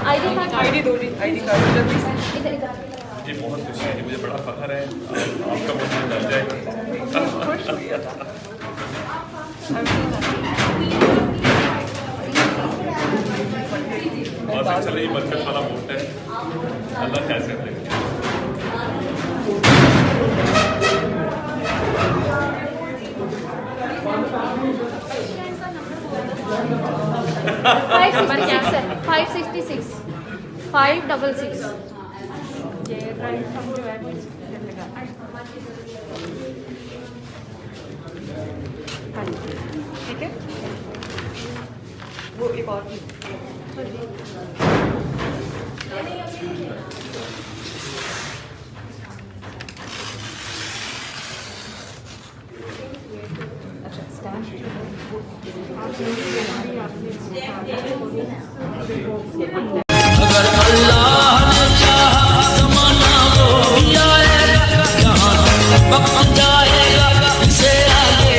ID card जल्दी से। ये बहुत खुशी है, मुझे बड़ा फख्र है, आपका मुझे मिल जाए। खुश हुई था। बहुत अच्छा लगी, बरकत वाला वोट है, अल्लाह कैसे दे। 566 566 ठीक है। वो एक और अगर अल्लाह ने चाहा ज़माना वो भी आएगा, यहाँ वक्त जाएगा इसे आगे।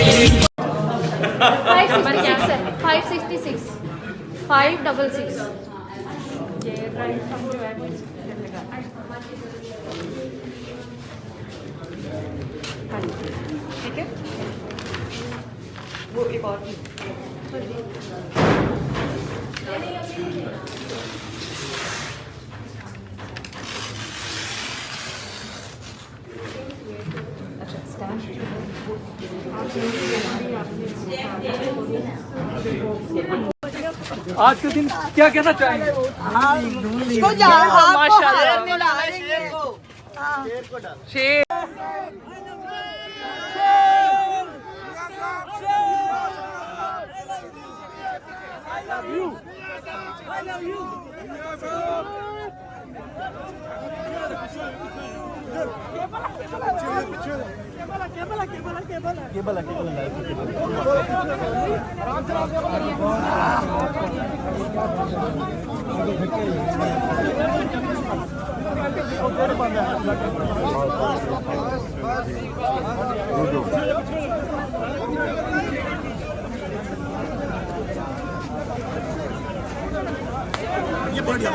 566 566 ठीक है। वो एक और आज के दिन क्या कहना चाहेंगे? शेर ये बढ़िया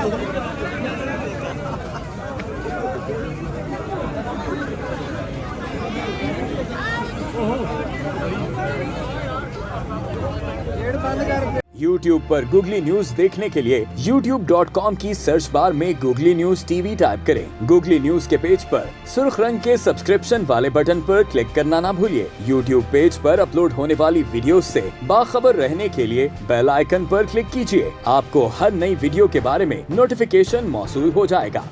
YouTube पर Googly न्यूज देखने के लिए youtube.com की सर्च बार में Googly न्यूज टीवी टाइप करें। Googly न्यूज के पेज पर सुर्ख रंग के सब्सक्रिप्शन वाले बटन पर क्लिक करना ना भूलिए। YouTube पेज पर अपलोड होने वाली वीडियोस से बाखबर रहने के लिए बेल आइकन पर क्लिक कीजिए। आपको हर नई वीडियो के बारे में नोटिफिकेशन मौसूल हो जाएगा।